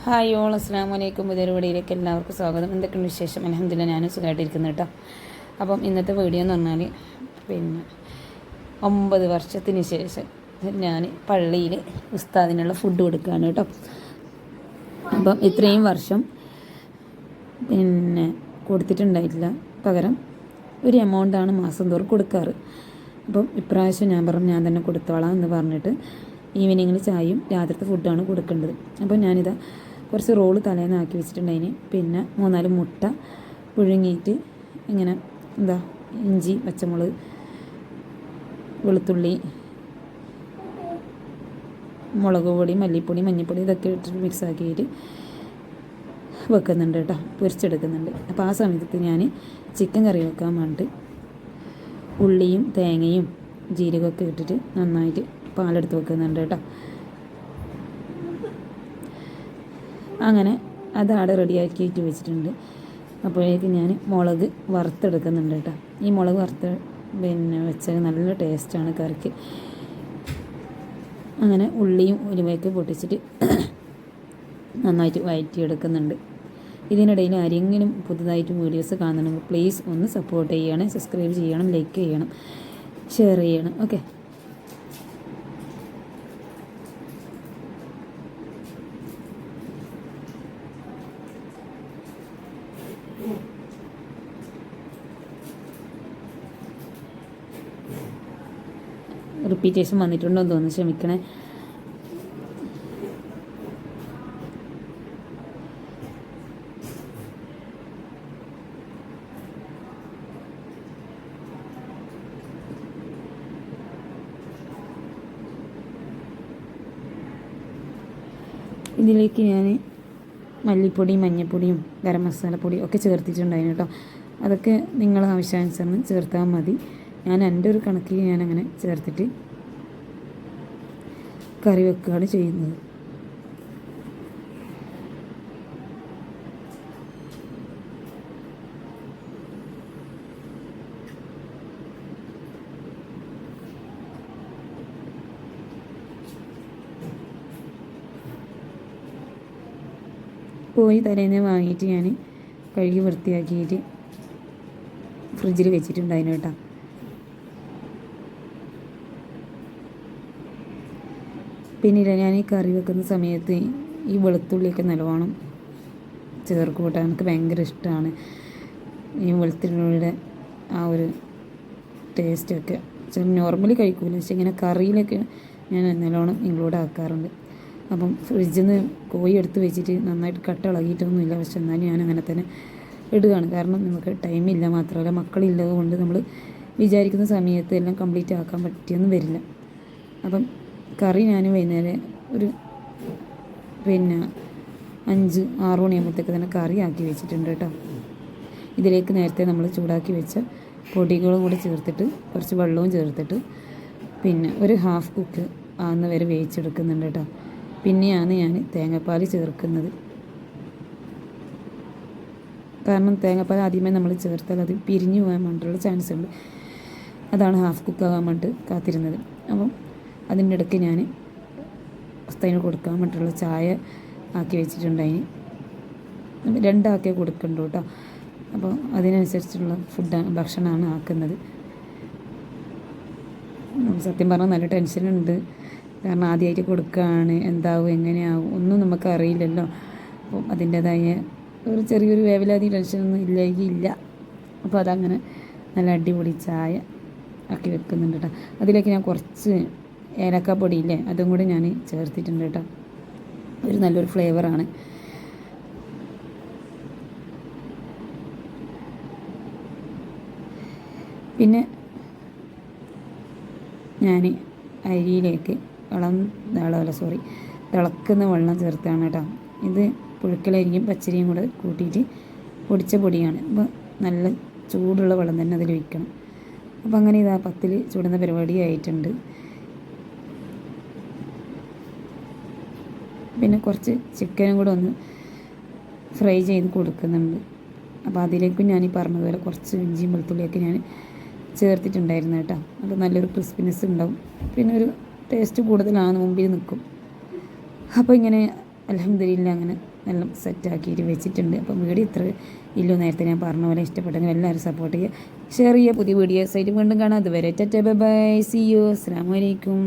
Hi all, അസ്സാം വലൈക്കും. പുതിയൊരു വീഡിയോയിലേക്ക് എല്ലാവർക്കും സ്വാഗതം. എന്തൊക്കെയാണ് വിശേഷം? അൽഹംദുലില്ലാ, ഞാനും സുഖമായിട്ടിരിക്കുന്നു കേട്ടോ. അപ്പം ഇന്നത്തെ വീഡിയോ എന്ന് പറഞ്ഞാൽ 9 വർഷത്തിന് ശേഷം ഞാൻ പള്ളിയിൽ ഉസ്താദിനുള്ള ഫുഡ് കൊടുക്കുകയാണ് കേട്ടോ. അപ്പം ഇത്രയും വർഷം കൊടുത്തിട്ടുണ്ടായിട്ടില്ല, പകരം ഒരു എമൗണ്ടാണ് മാസം തോറും കൊടുക്കാറ്. അപ്പം ഇപ്രാവശ്യം ഞാൻ തന്നെ കൊടുത്തോളാം എന്ന് പറഞ്ഞിട്ട് ഈവനിങ്ങിൽ ചായയും രാത്രിത്തെ ഫുഡാണ് കൊടുക്കേണ്ടത്. അപ്പോൾ ഞാനിതാ കുറച്ച് റോള് തലേന്ന് ആക്കി വെച്ചിട്ടുണ്ടായിന്. പിന്നെ 3-4 മുട്ട പുഴുങ്ങിയിട്ട് ഇങ്ങനെ ഇഞ്ചി, പച്ചമുളക്, വെളുത്തുള്ളി, മുളക് പൊടി, മല്ലിപ്പൊടി, മഞ്ഞൾപ്പൊടി ഇതൊക്കെ ഇട്ടിട്ട് മിക്സ് ആക്കിയിട്ട് വെക്കുന്നുണ്ട് കേട്ടോ, പൊരിച്ചെടുക്കുന്നുണ്ട്. അപ്പോൾ ആ സമയത്ത് ഞാൻ ചിക്കൻ കറി വെക്കാൻ വേണ്ടിയിട്ട് ഉള്ളിയും തേങ്ങയും ജീരകമൊക്കെ ഇട്ടിട്ട് നന്നായിട്ട് പാലെടുത്ത് വെക്കുന്നുണ്ട് കേട്ടോ. അങ്ങനെ അതവിടെ റെഡിയാക്കിയിട്ട് വെച്ചിട്ടുണ്ട്. അപ്പോഴേക്കും ഞാൻ മുളക് വറുത്തെടുക്കുന്നുണ്ട് കേട്ടോ. ഈ മുളക് വെച്ചാൽ നല്ല ടേസ്റ്റാണ് കറിക്ക്. അങ്ങനെ ഉള്ളിയും ഉലുവയൊക്കെ പൊട്ടിച്ചിട്ട് നന്നായിട്ട് വഴറ്റിയെടുക്കുന്നുണ്ട്. ഇതിനിടയിൽ ആരെങ്കിലും പുതുതായിട്ട് വീഡിയോസ് കാണുന്നുണ്ടെങ്കിൽ പ്ലീസ് ഒന്ന് സപ്പോർട്ട് ചെയ്യണം, സബ്സ്ക്രൈബ് ചെയ്യണം, ലൈക്ക് ചെയ്യണം, ഷെയർ ചെയ്യണം. ഓക്കെ, റിപ്പീറ്റേഷൻ വന്നിട്ടുണ്ടോ എന്ന് തോന്നുന്നു, ക്ഷമിക്കണേ. ഇതിലേക്ക് ഞാൻ മല്ലിപ്പൊടിയും മഞ്ഞൾപ്പൊടിയും ഗരം മസാലപ്പൊടിയും ഒക്കെ ചേർത്തിട്ടുണ്ടായിരുന്നു കേട്ടോ. അതൊക്കെ നിങ്ങളെ ആവശ്യാനുസരണം ചേർത്താൽ മതി. ഞാൻ എൻ്റെ ഒരു കണക്കിൽ ഞാനങ്ങനെ ചേർത്തിട്ട് കറി വെക്കുകയാണ് ചെയ്യുന്നത്. കോഴി തലേന്ന് വാങ്ങിയിട്ട് ഞാൻ കഴുകി വൃത്തിയാക്കിയിട്ട് ഫ്രിഡ്ജിൽ വെച്ചിട്ടുണ്ടായിരുന്നു കേട്ടോ. പിന്നീട് ഞാൻ ഈ കറി വെക്കുന്ന സമയത്ത് ഈ വെളുത്തുള്ളിയൊക്കെ നല്ലോണം ചേർക്കും കേട്ടോ. എനിക്ക് ഭയങ്കര ഇഷ്ടമാണ് ഈ വെളുത്തുള്ളിയുടെ ആ ഒരു ടേസ്റ്റൊക്കെ. നോർമലി കഴിക്കൂല, പക്ഷെ ഇങ്ങനെ കറിയിലൊക്കെ ഞാൻ നല്ലോണം ഇൻക്ലൂഡ് ആക്കാറുണ്ട്. അപ്പം ഫ്രിഡ്ജിൽ നിന്ന് കോഴി എടുത്ത് വെച്ചിട്ട് നന്നായിട്ട് കട്ട ഇളകിയിട്ടൊന്നുമില്ല, പക്ഷെ എന്നാലും ഞാൻ അങ്ങനെ തന്നെ ഇടുകയാണ്. കാരണം നമുക്ക് ടൈമില്ല, മാത്രമല്ല മക്കളില്ലത് കൊണ്ട് നമ്മൾ വിചാരിക്കുന്ന സമയത്ത് എല്ലാം കംപ്ലീറ്റ് ആക്കാൻ പറ്റിയൊന്നും വരില്ല. അപ്പം കറി ഞാൻ വൈകുന്നേരം ഒരു 5-6 മണിയാകുമ്പോഴത്തേക്ക് തന്നെ കറി ആക്കി വെച്ചിട്ടുണ്ട് കേട്ടോ. ഇതിലേക്ക് നേരത്തെ നമ്മൾ ചൂടാക്കി വെച്ച പൊടികളും കൂടി ചേർത്തിട്ട് കുറച്ച് വെള്ളവും ചേർത്തിട്ട് പിന്നെ ഒരു ഹാഫ് കുക്ക് ആകുന്ന വരെ വേവിച്ചെടുക്കുന്നുണ്ട് കേട്ടോ. പിന്നെയാണ് ഞാൻ തേങ്ങാപ്പാൽ ചേർക്കുന്നത്. കാരണം തേങ്ങാപ്പാൽ ആദ്യമേ നമ്മൾ ചേർത്താൽ അത് പിരിഞ്ഞു പോകാൻ വേണ്ടിയിട്ടുള്ള ചാൻസ് ഉണ്ട്. അതാണ് ഹാഫ് കുക്ക് ആകാൻ വേണ്ടിയിട്ട് കാത്തിരുന്നത്. അപ്പം അതിൻ്റെ ഇടയ്ക്ക് ഞാൻ ഉസ്താദിന് കൊടുക്കാൻ വേണ്ടിയിട്ടുള്ള ചായ ആക്കി വെച്ചിട്ടുണ്ടായിന്. 2 ആക്കിയേ കൊടുക്കണ്ടു കേട്ടോ. അപ്പോൾ അതിനനുസരിച്ചുള്ള ഭക്ഷണമാണ് ആക്കുന്നത്. സത്യം പറഞ്ഞാൽ നല്ല ടെൻഷനുണ്ട്, കാരണം ആദ്യമായിട്ട് കൊടുക്കുകയാണ്, എന്താവും എങ്ങനെയാവും ഒന്നും നമുക്ക് അറിയില്ലല്ലോ. അപ്പോൾ അതിൻ്റേതായ ഒരു ചെറിയൊരു വേവലാതി ടെൻഷനൊന്നും ഇല്ല. അപ്പോൾ അതങ്ങനെ നല്ല അടിപൊളി ചായ ആക്കി വെക്കുന്നുണ്ട് കേട്ടോ. അതിലേക്ക് ഞാൻ കുറച്ച് ഏലക്കാപ്പൊടിയില്ലേ, അതും കൂടി ഞാൻ ചേർത്തിട്ടുണ്ട് കേട്ടോ. ഒരു നല്ലൊരു ഫ്ലേവറാണ്. പിന്നെ ഞാൻ അരിയിലേക്ക് തിളക്കുന്ന വെള്ളം ചേർത്താണ് കേട്ടോ. ഇത് പുഴുക്കലരിയും പച്ചരിയും കൂടെ കൂട്ടിയിട്ട് പൊടിച്ച പൊടിയാണ്. അപ്പോൾ നല്ല ചൂടുള്ള വെള്ളം തന്നെ അതിൽ ഒഴിക്കണം. അപ്പോൾ അങ്ങനെ ഇതാ 10 ചൂടുന്ന പരിപാടി ആയിട്ടുണ്ട്. പിന്നെ കുറച്ച് ചിക്കനും കൂടെ ഒന്ന് ഫ്രൈ ചെയ്ത് കൊടുക്കുന്നുണ്ട്. അപ്പോൾ അതിലേക്കും ഞാൻ ഈ പറഞ്ഞതുപോലെ കുറച്ച് ഇഞ്ചിയും വെളുത്തുള്ളിയൊക്കെ ഞാൻ ചേർത്തിട്ടുണ്ടായിരുന്നു കേട്ടോ. അപ്പോൾ നല്ലൊരു ക്രിസ്പിനെസ് ഉണ്ടാവും, പിന്നെ ഒരു ടേസ്റ്റ് കൂടുതലാണ്, മുമ്പിൽ നിൽക്കും. അപ്പോൾ ഇങ്ങനെ അൽഹംദുലില്ലാ അങ്ങനെ എല്ലാം സെറ്റാക്കിയിട്ട് വെച്ചിട്ടുണ്ട്. അപ്പം വീഡിയോ ഇത്ര ഇല്ലോ നേരത്തെ ഞാൻ പറഞ്ഞ പോലെ ഇഷ്ടപ്പെട്ടെങ്കിൽ എല്ലാവരും സപ്പോർട്ട് ചെയ്യുക, ഷെയർ ചെയ്യുക. പുതിയ വീഡിയോസ് ആയിട്ട് വീണ്ടും കാണാം. അതുവരെ ബൈ ബൈ, സി യു, അസ്സലാമു അലൈക്കും.